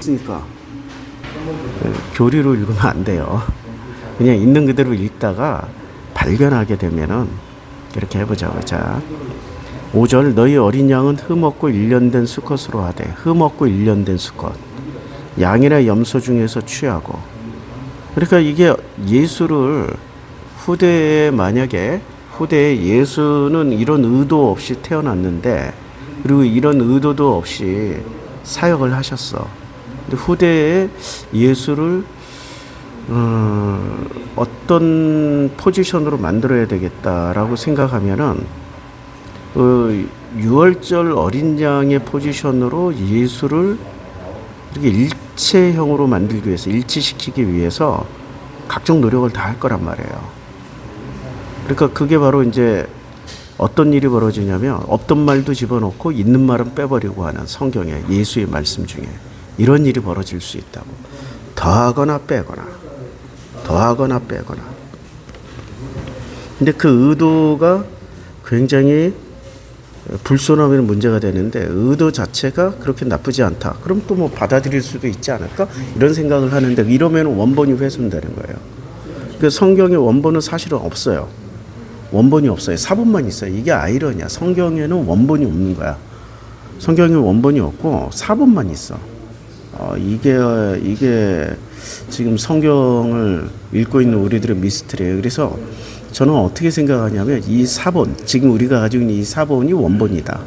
있으니까 교리로 읽으면 안 돼요. 그냥 있는 그대로 읽다가 발견하게 되면은 이렇게 해보자고. 자, 5절 너희 어린 양은 흠없고 일련된 수컷으로 하되 흠없고 일련된 수컷 양이나 염소 중에서 취하고. 그러니까 이게 예수를 후대에 만약에 예수는 이런 의도 없이 태어났는데 그리고 이런 의도도 없이 사역을 하셨어. 근데 후대에 예수를 어떤 포지션으로 만들어야 되겠다라고 생각하면은 유월절 어린 양의 포지션으로 예수를 이렇게 일체형으로 만들기 위해서, 일치시키기 위해서 각종 노력을 다 할 거란 말이에요. 그러니까 그게 바로 이제 어떤 일이 벌어지냐면 없던 말도 집어넣고 있는 말은 빼버리고 하는 성경의 예수의 말씀 중에 이런 일이 벌어질 수 있다고. 더하거나 빼거나. 근데 그 의도가 굉장히 불손하면 문제가 되는데 의도 자체가 그렇게 나쁘지 않다. 그럼 또 뭐 받아들일 수도 있지 않을까? 이런 생각을 하는데 이러면 원본이 훼손되는 거예요. 그 성경의 원본은 사실은 없어요. 원본이 없어요. 사본만 있어요. 이게 아이러니야. 성경에는 원본이 없는 거야. 성경에 원본이 없고 사본만 있어. 이게 지금 성경을 읽고 있는 우리들의 미스터리예요. 그래서 저는 어떻게 생각하냐면 이 사본, 지금 우리가 가지고 있는 이 사본이 원본이다.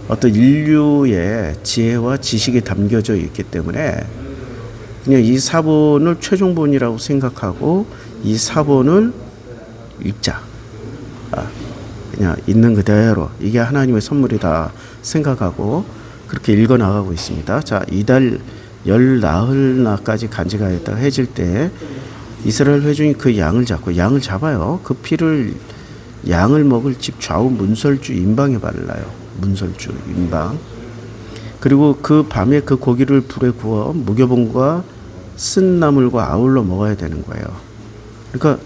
어떤 인류의 지혜와 지식이 담겨져 있기 때문에 그냥 이 사본을 최종본이라고 생각하고 이 사본을 읽자. 그냥 있는 그대로 이게 하나님의 선물이다 생각하고 그렇게 읽어 나가고 있습니다. 자, 이달 열 나흘날까지 간직하였다가 해질 때 이스라엘 회중이 그 양을 잡아요. 그 피를 양을 먹을 집 좌우 문설주 임방에 발라요. 문설주 임방. 그리고 그 밤에 그 고기를 불에 구워 무교봉과 쓴 나물과 아울러 먹어야 되는 거예요. 그러니까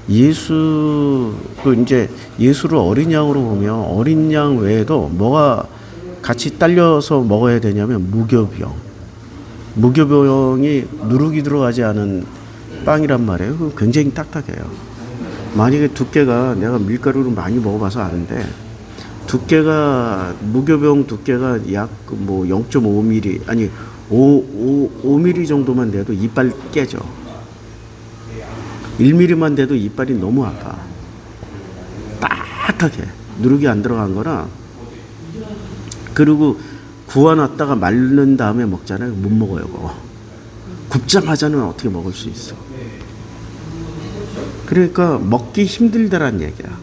이제 예수를 어린 양으로 보면 어린 양 외에도 뭐가 같이 딸려서 먹어야 되냐면 무교병이 누룩이 들어가지 않은 빵이란 말이에요. 그거 굉장히 딱딱해요. 만약에 두께가 내가 밀가루를 많이 먹어봐서 아는데 무교병 두께가 약 뭐 0.5mm 아니 5mm 정도만 돼도 이빨 깨져. 1mm만 돼도 이빨이 너무 아파. 딱딱해. 누룩이 안 들어간 거라. 그리고 구워놨다가 말른 다음에 먹잖아요. 못 먹어요. 그거. 굽자마자는 어떻게 먹을 수 있어. 그러니까 먹기 힘들다란 얘기야.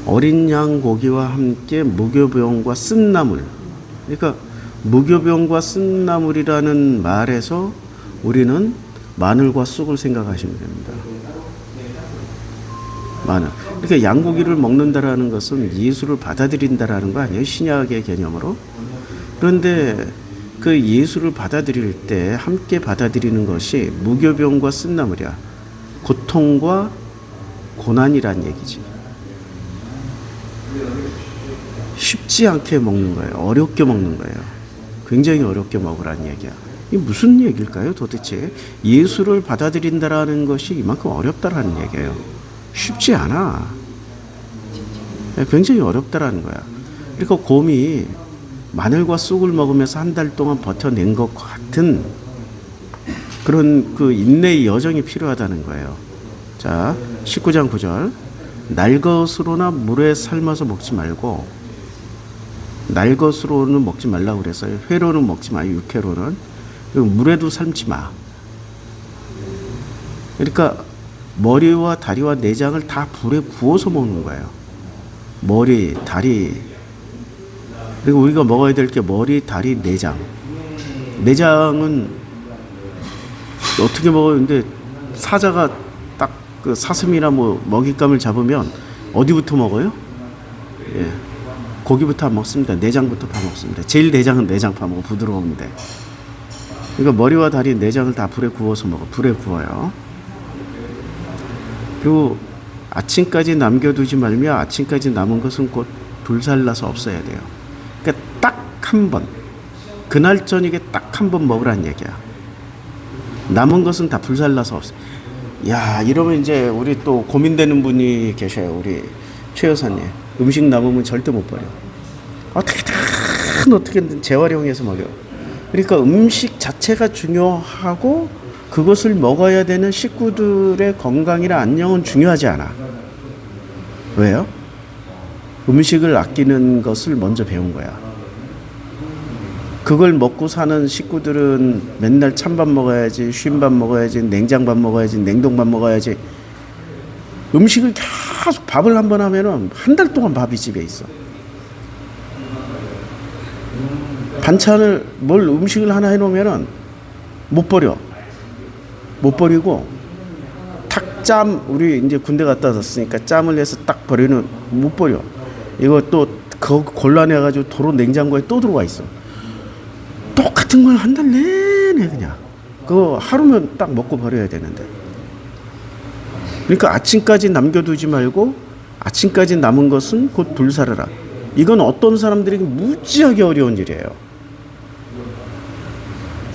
어린 양 고기와 함께 무교병과 쓴 나물. 그러니까 무교병과 쓴 나물이라는 말에서 우리는 마늘과 쑥을 생각하시면 됩니다. 마늘. 그러니까 양고기를 먹는다라는 것은 예수를 받아들인다라는 거 아니에요? 신약의 개념으로. 그런데 그 예수를 받아들일 때 함께 받아들이는 것이 무교병과 쓴 나물이야. 고통과 고난이란 얘기지. 쉽지 않게 먹는 거예요. 어렵게 먹는 거예요. 굉장히 어렵게 먹으라는 얘기야. 이게 무슨 얘기일까요? 도대체 예수를 받아들인다라는 것이 이만큼 어렵다라는 얘기예요. 쉽지 않아. 굉장히 어렵다라는 거야. 그러니까 곰이 마늘과 쑥을 먹으면서 한 달 동안 버텨낸 것 같은 그런 그 인내의 여정이 필요하다는 거예요. 자, 19장 9절. 날것으로나 물에 삶아서 먹지 말고, 날것으로는 먹지 말라고 그랬어요. 회로는 먹지 마, 육회로는. 그리고 물에도 삶지 마. 그러니까 머리와 다리와 내장을 다 불에 구워서 먹는 거예요. 머리, 다리. 그리고 우리가 먹어야 될 게 머리, 다리, 내장. 내장은 어떻게 먹어요? 근데 사자가 딱 그 사슴이나 뭐 먹잇감을 잡으면 어디부터 먹어요? 예. 고기부터 안 먹습니다. 내장부터 파 먹습니다. 제일 내장은 내장 파 먹어. 부드러운데. 그러니까 머리와 다리, 내장을 다 불에 구워서 먹어. 불에 구워요. 그리고 아침까지 남겨두지 말며 아침까지 남은 것은 곧 불살라서 없어야 돼요. 그러니까 딱 한 번 그날 저녁에 딱 한 번 먹으란 얘기야. 남은 것은 다 불살라서 없어. 야, 이러면 이제 우리 또 고민되는 분이 계셔요. 우리 최 여사님. 음식 남으면 절대 못 버려. 어떻게든 재활용해서 먹여. 그러니까 음식 자체가 중요하고 그것을 먹어야 되는 식구들의 건강이나 안녕은 중요하지 않아. 왜요? 음식을 아끼는 것을 먼저 배운 거야. 그걸 먹고 사는 식구들은 맨날 찬밥 먹어야지, 쉰밥 먹어야지, 냉장밥 먹어야지, 냉동밥 먹어야지. 음식을 계속 밥을 한 번 하면은 한 달 동안 밥이 집에 있어. 반찬을 음식을 하나 해놓으면은 못 버려. 못 버리고 탁 우리 이제 군대 갔다 왔으니까 짬을 내서 딱 버리는 못 버려. 이거 또 그거 곤란해가지고 도로 냉장고에 또 들어와 있어. 똑같은 걸 한 달 내내 그냥 그거 하루면 딱 먹고 버려야 되는데. 그러니까 아침까지 남겨두지 말고 아침까지 남은 것은 곧 불사르라. 이건 어떤 사람들에게 무지하게 어려운 일이에요.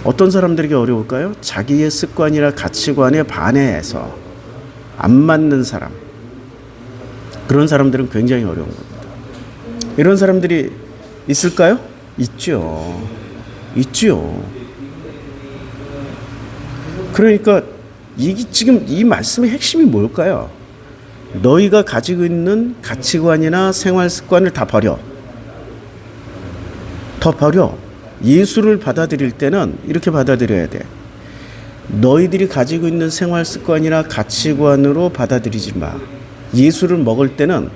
어떤 사람들에게 어려울까요? 자기의 습관이나 가치관에 반해서 안 맞는 사람, 그런 사람들은 굉장히 어려운 겁니다. 이런 사람들이 있을까요? 있죠. 그러니까 지금 이 말씀의 핵심이 뭘까요? 너희가 가지고 있는 가치관이나 생활 습관을 다 버려. 더 버려. 예수를 받아들일 때는 이렇게 받아들여야 돼. 너희들이 가지고 있는 생활 습관이나 가치관으로 받아들이지 마. 예수를 먹을 때는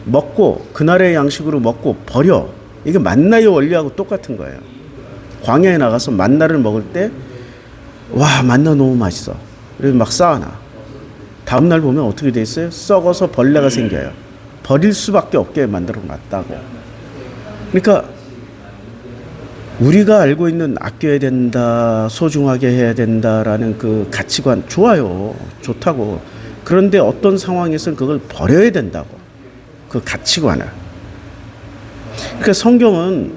먹고 그날의 양식으로 먹고 버려. 이게 만나의 원리하고 똑같은 거예요. 광야에 나가서 만나를 먹을 때 와, 만나 너무 맛있어. 그래서 막 쌓아놔. 다음날 보면 어떻게 돼 있어요? 썩어서 벌레가 생겨요. 버릴 수밖에 없게 만들어 놨다고. 그러니까 우리가 알고 있는 아껴야 된다, 소중하게 해야 된다라는 그 가치관 좋아요. 좋다고. 그런데 어떤 상황에서는 그걸 버려야 된다고. 그 가치관을. 그러니까 성경은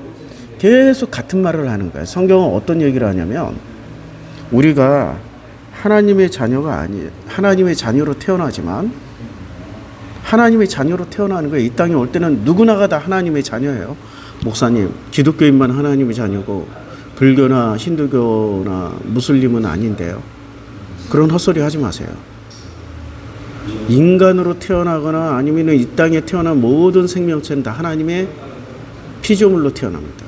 계속 같은 말을 하는 거예요. 성경은 어떤 얘기를 하냐면 우리가 하나님의 자녀가 아니에요. 하나님의 자녀로 태어나지만 하나님의 자녀로 태어나는 거예요. 이 땅에 올 때는 누구나가 다 하나님의 자녀예요. 목사님, 기독교인만 하나님의 자녀고 불교나 힌두교나 무슬림은 아닌데요. 그런 헛소리 하지 마세요. 인간으로 태어나거나 아니면 이 땅에 태어난 모든 생명체는 다 하나님의 피조물로 태어납니다.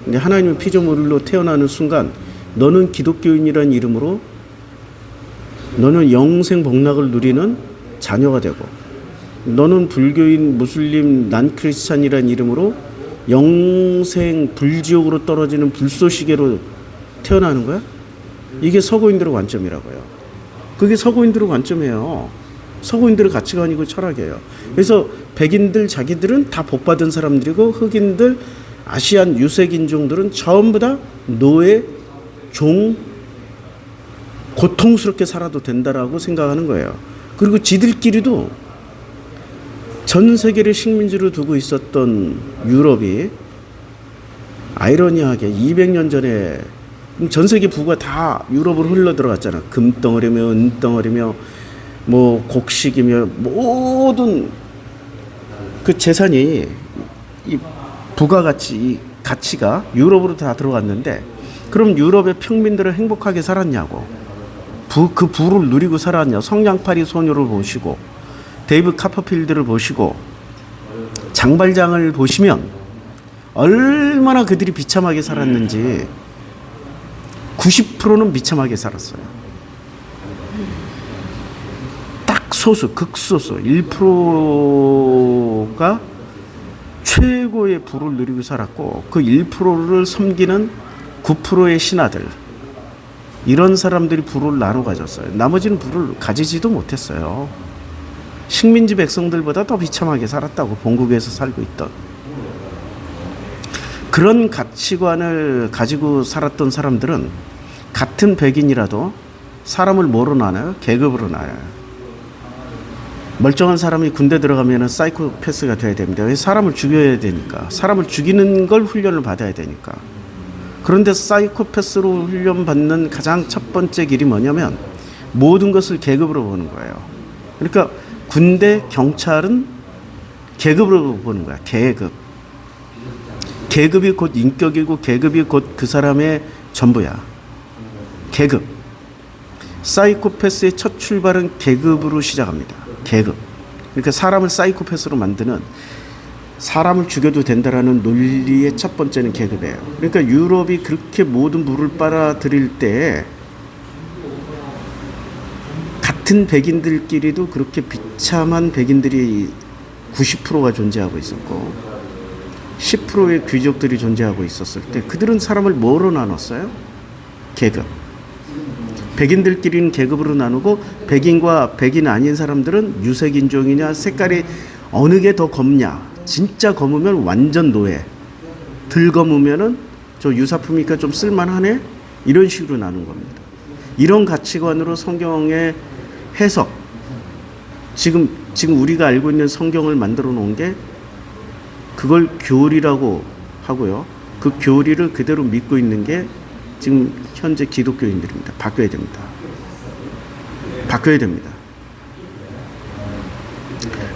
근데 하나님의 피조물로 태어나는 순간 너는 기독교인이라는 이름으로 너는 영생 복락을 누리는 자녀가 되고, 너는 불교인, 무슬림, 난 크리스찬이라는 이름으로 영생 불지옥으로 떨어지는 불쏘시개로 태어나는 거야? 이게 서구인들의 관점이라고요. 그게 서구인들의 관점이에요. 서구인들의 가치관이고 철학이에요. 그래서 백인들 자기들은 다 복받은 사람들이고 흑인들, 아시안 유색인종들은 전부 다 노예, 종, 고통스럽게 살아도 된다라고 생각하는 거예요. 그리고 지들끼리도 전 세계를 식민지로 두고 있었던 유럽이 아이러니하게 200년 전에 전 세계 부가 다 유럽으로 흘러 들어갔잖아. 금덩어리며 은덩어리며 뭐 곡식이며 모든 그 재산이 이 부가가치, 이 가치가 유럽으로 다 들어갔는데, 그럼 유럽의 평민들은 행복하게 살았냐고. 그 부를 누리고 살았냐. 성냥팔이 소녀를 보시고 데이브 카퍼필드를 보시고 장발장을 보시면 얼마나 그들이 비참하게 살았는지 90%는 비참하게 살았어요. 딱 소수, 극소수 1%가 최고의 부를 누리고 살았고, 그 1%를 섬기는 9%의 신하들, 이런 사람들이 부를 나눠 가졌어요. 나머지는 부를 가지지도 못했어요. 식민지 백성들보다 더 비참하게 살았다고, 본국에서 살고 있던. 그런 가치관을 가지고 살았던 사람들은 같은 백인이라도 사람을 뭐로 나눠요? 계급으로 나눠요. 멀쩡한 사람이 군대 들어가면 사이코패스가 돼야 됩니다. 왜? 사람을 죽여야 되니까. 사람을 죽이는 걸 훈련을 받아야 되니까. 그런데 사이코패스로 훈련받는 가장 첫 번째 길이 뭐냐면 모든 것을 계급으로 보는 거예요. 그러니까 군대, 경찰은 계급으로 보는 거야. 계급. 계급이 곧 인격이고 계급이 곧 그 사람의 전부야. 계급. 사이코패스의 첫 출발은 계급으로 시작합니다. 계급. 그러니까 사람을 사이코패스로 만드는, 사람을 죽여도 된다라는 논리의 첫 번째는 계급이에요. 그러니까 유럽이 그렇게 모든 물을 빨아들일 때 같은 백인들끼리도 그렇게 비참한 백인들이 90%가 존재하고 있었고 10%의 귀족들이 존재하고 있었을 때 그들은 사람을 뭐로 나눴어요? 계급. 백인들끼리는 계급으로 나누고 백인과 백인 아닌 사람들은 유색인종이냐, 색깔이 어느 게 더 검냐, 진짜 검으면 완전 노예, 덜 검으면은 저 유사품이니까 좀 쓸만하네, 이런 식으로 나눈 겁니다. 이런 가치관으로 성경의 해석, 지금 우리가 알고 있는 성경을 만들어 놓은 게 그걸 교리라고 하고요. 그 교리를 그대로 믿고 있는 게 지금 현재 기독교인들입니다. 바뀌어야 됩니다. 바뀌어야 됩니다.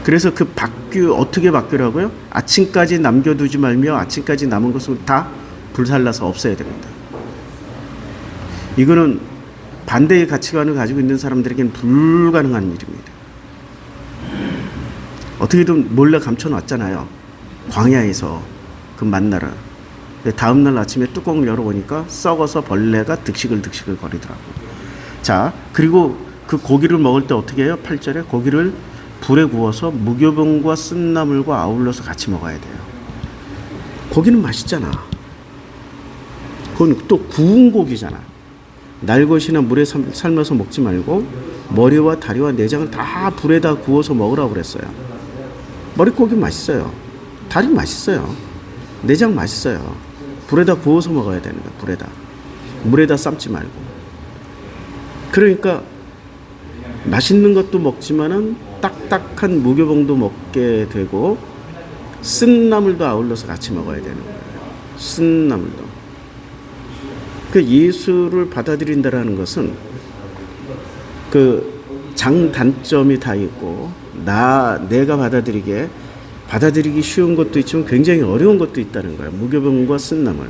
그래서 어떻게 바뀌라고요? 아침까지 남겨두지 말며 아침까지 남은 것을 다 불살라서 없애야 됩니다. 이거는 반대의 가치관을 가지고 있는 사람들에게는 불가능한 일입니다. 어떻게든 몰래 감춰놨잖아요. 광야에서 그 만나를. 다음날 아침에 뚜껑을 열어보니까 썩어서 벌레가 득식을 거리더라고요. 자, 그리고 그 고기를 먹을 때 어떻게 해요? 8절에 고기를 불에 구워서 무교병과 쓴나물과 아울러서 같이 먹어야 돼요. 고기는 맛있잖아. 그건 또 구운 고기잖아. 날것이나 물에 삶아서 먹지 말고 머리와 다리와 내장을 다 불에다 구워서 먹으라고 그랬어요. 머리고기 맛있어요. 다리 맛있어요. 내장 맛있어요. 불에다 구워서 먹어야 되는 거야. 물에다 삶지 말고. 그러니까 맛있는 것도 먹지만은 딱딱한 무교병도 먹게 되고 쓴나물도 아울러서 같이 먹어야 되는 거예요. 쓴나물도. 그 예수를 받아들인다라는 것은 그 장단점이 다 있고 내가 받아들이기 쉬운 것도 있지만 굉장히 어려운 것도 있다는 거야. 무교병과 쓴나물.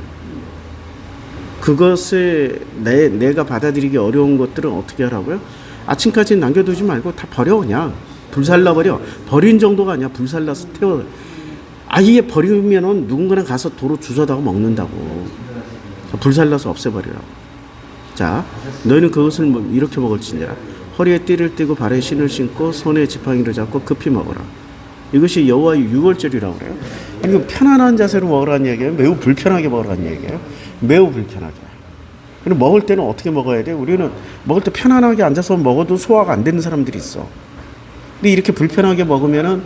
그것에 내가 받아들이기 어려운 것들은 어떻게 하라고요? 아침까지 남겨두지 말고 다 버려. 그냥 불살라버려. 버린 정도가 아니야. 불살라서 태워. 아예 버리면은 누군가랑 가서 도로 주워다가 먹는다고. 불살라서 없애버리라고. 자, 너희는 그것을 이렇게 먹을지니라. 허리에 띠를 띠고 발에 신을 신고 손에 지팡이를 잡고 급히 먹어라. 이것이 여호와의 유월절이라고 그래요. 이거 편안한 자세로 먹으라는 얘기예요? 매우 불편하게 먹으라는 얘기예요? 매우 불편하게. 그리고 먹을 때는 어떻게 먹어야 돼? 우리는 먹을 때 편안하게 앉아서 먹어도 소화가 안 되는 사람들이 있어. 근데 이렇게 불편하게 먹으면은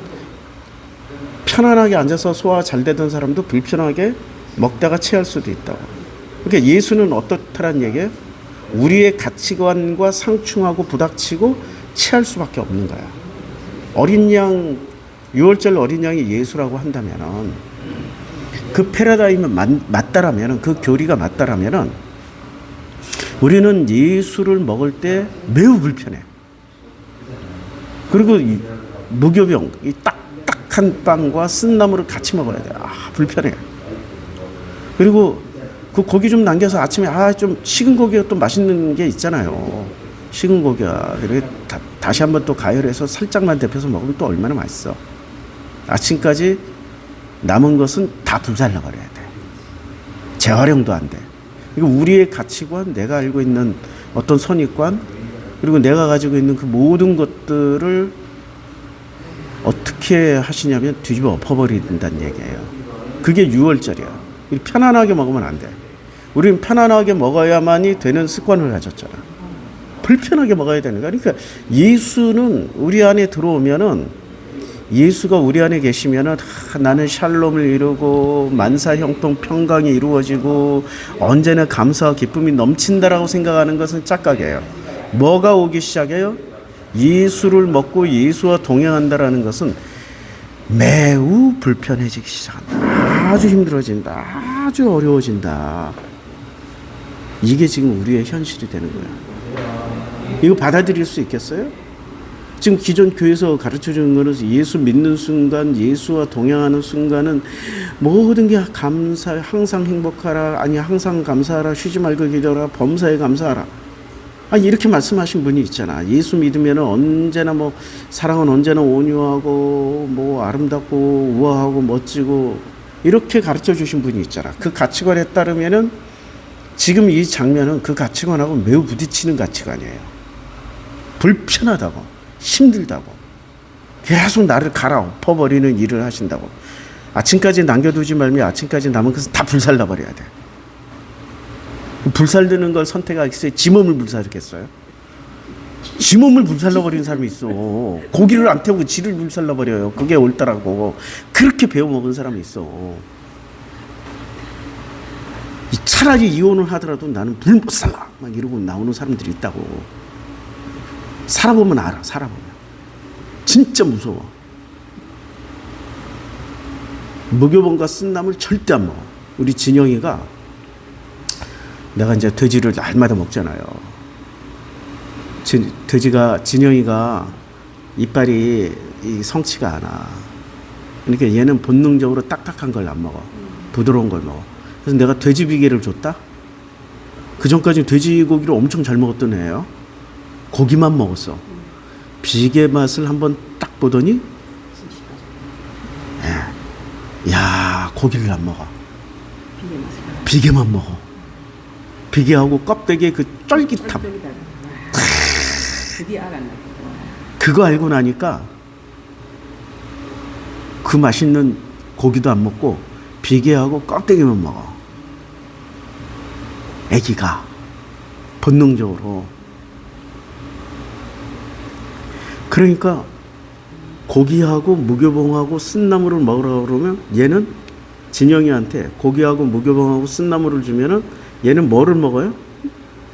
편안하게 앉아서 소화 잘 되던 사람도 불편하게 먹다가 체할 수도 있다고. 그러니까 예수는 어떻다란 얘기예요? 우리의 가치관과 상충하고 부닥치고 체할 수밖에 없는 거야. 어린 양, 6월절 어린 양이 예수라고 한다면은 그 패러다임이 맞다라면은, 그 교리가 맞다라면은 우리는 예수를 먹을 때 매우 불편해. 그리고 이 무교병, 이 딱딱한 빵과 쓴나물을 같이 먹어야 돼. 불편해. 그리고 그 고기 좀 남겨서 아침에 좀 식은 고기가 또 맛있는 게 있잖아요. 식은 고기가. 그리고 다시 한번 또 가열해서 살짝만 데펴서 먹으면 또 얼마나 맛있어. 아침까지 남은 것은 다 불살라 버려야 돼. 재활용도 안 돼. 이거 우리의 가치관, 내가 알고 있는 어떤 선입관, 그리고 내가 가지고 있는 그 모든 것들을 어떻게 하시냐면 뒤집어 엎어버린다는 얘기예요. 그게 6월절이야. 편안하게 먹으면 안 돼. 우리는 편안하게 먹어야만이 되는 습관을 가졌잖아. 불편하게 먹어야 되는 거야. 그러니까 예수는 우리 안에 들어오면은, 예수가 우리 안에 계시면은 나는 샬롬을 이루고 만사 형통 평강이 이루어지고 언제나 감사와 기쁨이 넘친다라고 생각하는 것은 착각이에요. 뭐가 오기 시작해요? 예수를 먹고 예수와 동행한다라는 것은 매우 불편해지기 시작한다. 아주 힘들어진다. 아주 어려워진다. 이게 지금 우리의 현실이 되는 거야. 이거 받아들일 수 있겠어요? 지금 기존 교회에서 가르쳐주는 거는 예수 믿는 순간, 예수와 동행하는 순간은 모든 게 감사, 항상 행복하라, 아니 항상 감사하라, 쉬지 말고 기도하라, 범사에 감사하라. 아니 이렇게 말씀하신 분이 있잖아. 예수 믿으면 언제나 뭐 사랑은 언제나 온유하고 뭐 아름답고 우아하고 멋지고 이렇게 가르쳐 주신 분이 있잖아. 그 가치관에 따르면은 지금 이 장면은 그 가치관하고 매우 부딪히는 가치관이에요. 불편하다고, 힘들다고, 계속 나를 갈아엎어버리는 일을 하신다고. 아침까지 남겨두지 말며 아침까지 남은 것은 다 불살라 버려야 돼. 불살드는 걸 선택하겠어요? 지 몸을 불살겠어요? 지 몸을 불살라 버리는 사람이 있어. 고기를 안 태우고 지를 불살라 버려요. 그게 옳다라고. 그렇게 배워먹은 사람이 있어. 차라리 이혼을 하더라도 나는 불살라 막 이러고 나오는 사람들이 있다고. 살아보면 알아. 살아보면 진짜 무서워. 무교본과 쓴나물 절대 안 먹어. 우리 진영이가, 내가 이제 돼지를 날마다 먹잖아요. 진영이가 이빨이 성치가 않아. 그러니까 얘는 본능적으로 딱딱한 걸 안 먹어. 부드러운 걸 먹어. 그래서 내가 돼지 비계를 줬다? 그 전까지 돼지고기를 엄청 잘 먹었던 애예요. 고기만 먹었어. 비계 맛을 한번 딱 보더니, 야, 고기를 안 먹어. 비계만 먹어. 비계하고 껍데기의 그 쫄깃함. 그거 알고 나니까 그 맛있는 고기도 안 먹고 비계하고 껍데기만 먹어. 애기가 본능적으로. 그러니까 고기하고 무교봉하고 쓴나물을 먹으라고 그러면 얘는 진영이한테 고기하고 무교봉하고 쓴나물을 주면은 얘는 뭐를 먹어요?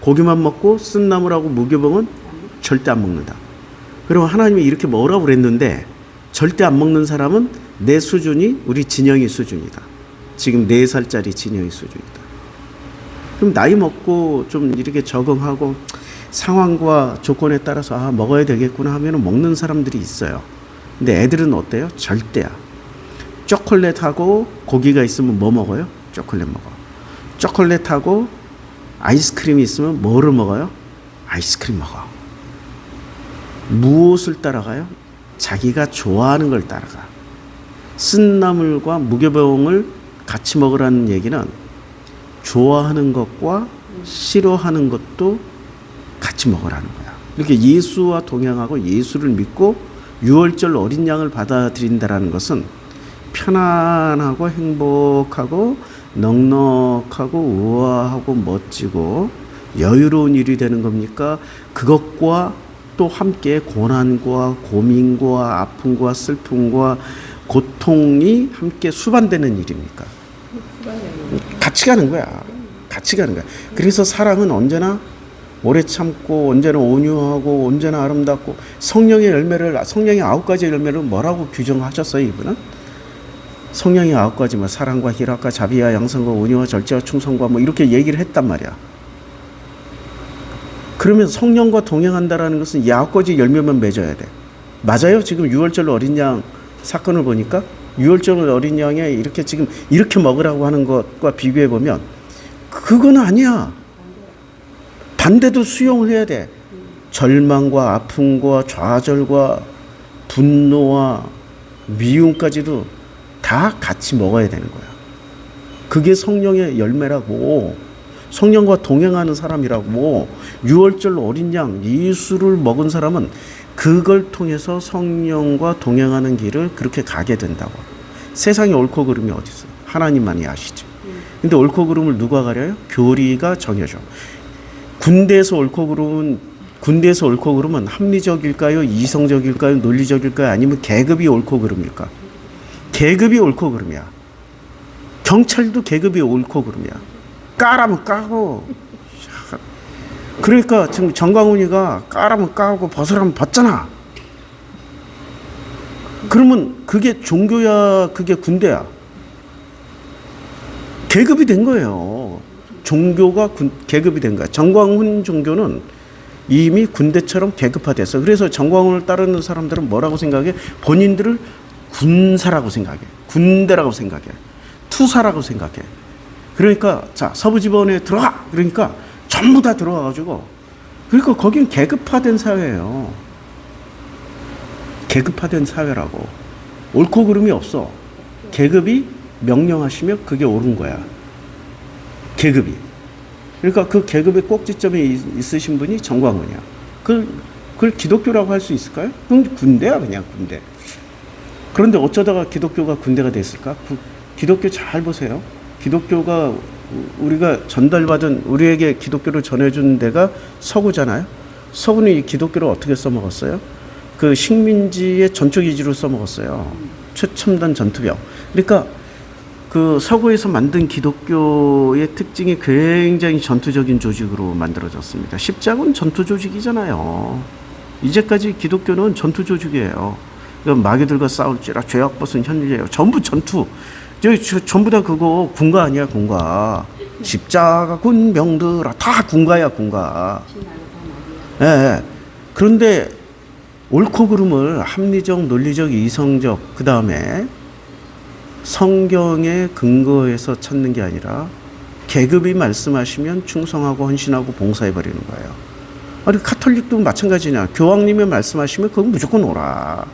고기만 먹고 쓴나물하고 무교봉은 절대 안 먹는다. 그럼 하나님이 이렇게 먹으라고 그랬는데 절대 안 먹는 사람은 내 수준이 우리 진영이 수준이다. 지금 4살짜리 진영이 수준이다. 그럼 나이 먹고 좀 이렇게 적응하고 상황과 조건에 따라서 먹어야 되겠구나 하면 먹는 사람들이 있어요. 근데 애들은 어때요? 절대야. 초콜릿하고 고기가 있으면 뭐 먹어요? 초콜릿 먹어. 초콜릿하고 아이스크림이 있으면 뭐를 먹어요? 아이스크림 먹어. 무엇을 따라가요? 자기가 좋아하는 걸 따라가. 쓴나물과 무교병을 같이 먹으라는 얘기는 좋아하는 것과 싫어하는 것도 같이 먹으라는 거야. 이렇게 예수와 동행하고 예수를 믿고 유월절 어린 양을 받아들인다라는 것은 편안하고 행복하고 넉넉하고 우아하고 멋지고 여유로운 일이 되는 겁니까? 그것과 또 함께 고난과 고민과 아픔과 슬픔과 고통이 함께 수반되는 일입니까? 같이 가는 거야. 같이 가는 거야. 그래서 사랑은 언제나 오래 참고 언제나 온유하고 언제나 아름답고 성령의 9가지 열매를 뭐라고 규정하셨어요, 이분은? 성령의 9가지만 사랑과 희락과 자비와 양선과 온유와 절제와 충성과 뭐 이렇게 얘기를 했단 말이야. 그러면 성령과 동행한다라는 것은 이 9가지 열매만 맺어야 돼. 맞아요? 지금 6월절 어린 양 사건을 보니까 6월절 어린 양에 이렇게 지금 이렇게 먹으라고 하는 것과 비교해 보면 그건 아니야. 반대도 수용을 해야 돼. 절망과 아픔과 좌절과 분노와 미움까지도 다 같이 먹어야 되는 거야. 그게 성령의 열매라고. 성령과 동행하는 사람이라고. 6월절 어린 양 예수를 먹은 사람은 그걸 통해서 성령과 동행하는 길을 그렇게 가게 된다고. 세상에 옳고 그름이 어디 있어요? 하나님만이 아시죠. 근데 옳고 그름을 누가 가려요? 교리가 정해줘. 군대에서 옳고 그름은 합리적일까요? 이성적일까요? 논리적일까요? 아니면 계급이 옳고 그름일까? 계급이 옳고 그름이야. 경찰도 계급이 옳고 그름이야. 까라면 까고 그러니까 지금 정광훈이가 까라면 까고 벗으라면 벗잖아. 그러면 그게 종교야, 그게 군대야. 계급이 된 거예요. 종교가 계급이 된 거야. 정광훈 종교는 이미 군대처럼 계급화됐어. 그래서 정광훈을 따르는 사람들은 뭐라고 생각해? 본인들을 군사라고 생각해. 군대라고 생각해. 투사라고 생각해. 그러니까 자, 서부지법원에 들어가. 그러니까 전부 다 들어와가지고, 그러니까 거긴 계급화된 사회예요. 계급화된 사회라고. 옳고 그름이 없어. 계급이 명령하시면 그게 옳은 거야. 계급이. 그러니까 그 계급의 꼭지점에 있으신 분이 정광훈이야. 그걸 기독교라고 할 수 있을까요? 그건 군대야, 그냥 군대. 그런데 어쩌다가 기독교가 군대가 됐을까? 기독교 잘 보세요. 기독교가 우리가 전달받은, 우리에게 기독교를 전해준 데가 서구잖아요. 서구는 이 기독교를 어떻게 써먹었어요? 그 식민지의 전투기지로 써먹었어요. 최첨단 전투병. 그러니까 그 서구에서 만든 기독교의 특징이 굉장히 전투적인 조직으로 만들어졌습니다. 십자군 전투 조직이잖아요. 이제까지 기독교는 전투 조직이에요. 마귀들과 싸울지라 죄악벗은 현리예요. 전부 전투. 전부 다 그거 군가 아니야, 군가. 십자가 군병들아, 다 군가야, 군가. 예, 예. 그런데 옳고 그름을 합리적, 논리적, 이성적, 그 다음에 성경의 근거에서 찾는 게 아니라 계급이 말씀하시면 충성하고 헌신하고 봉사해버리는 거예요. 아니, 카톨릭도 마찬가지냐. 교황님이 말씀하시면 그건 무조건 오라.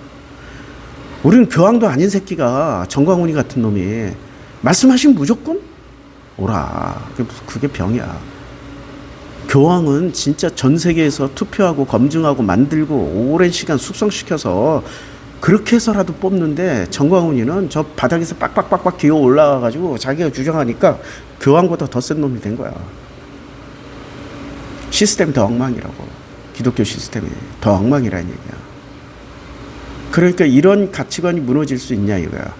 우리는 교황도 아닌 새끼가, 정광훈이 같은 놈이 말씀하시면 무조건 오라. 그게 병이야. 교황은 진짜 전 세계에서 투표하고 검증하고 만들고 오랜 시간 숙성시켜서 그렇게 해서라도 뽑는데, 정광훈이는 저 바닥에서 빡빡빡빡 기어 올라와가지고 자기가 주장하니까 교황보다 더 센 놈이 된 거야. 시스템이 더 엉망이라고. 기독교 시스템이 더 엉망이라는 얘기야. 그러니까 이런 가치관이 무너질 수 있냐 이거야.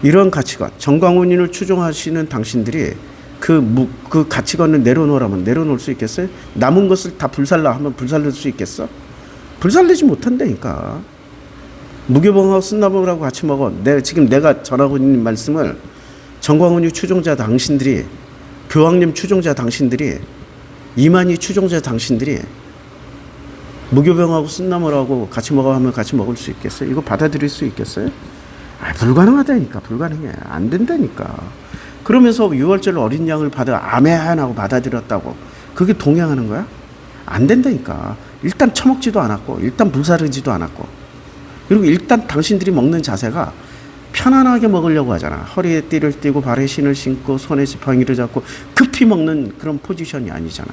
이런 가치관, 정광훈이를 추종하시는 당신들이 그 가치관을 내려놓으라면 내려놓을 수 있겠어요? 남은 것을 다 불살라 하면 불살릴 수 있겠어? 불살리지 못한다니까. 무교병하고 쓴나물하고 같이 먹어. 내가 전하고 있는 말씀을 정광훈이 추종자 당신들이, 교황님 추종자 당신들이, 이만희 추종자 당신들이 무교병하고 쓴나물하고 같이 먹어 하면 같이 먹을 수 있겠어요? 이거 받아들일 수 있겠어요? 불가능하다니까. 불가능해. 안 된다니까. 그러면서 6월절 어린 양을 아멘 하고 받아들였다고. 그게 동행하는 거야? 안 된다니까. 일단 처먹지도 않았고, 일단 불사르지도 않았고, 그리고 일단 당신들이 먹는 자세가 편안하게 먹으려고 하잖아. 허리에 띠를 띠고 발에 신을 신고 손에 지팡이를 잡고 급히 먹는 그런 포지션이 아니잖아.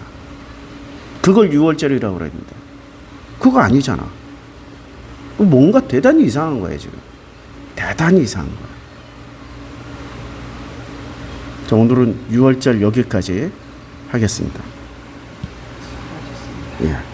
그걸 6월절이라고 그랬는데 그거 아니잖아. 뭔가 대단히 이상한 거예요, 지금. 대단히 이상한 거야. 자, 오늘은 6월절 여기까지 하겠습니다. 예.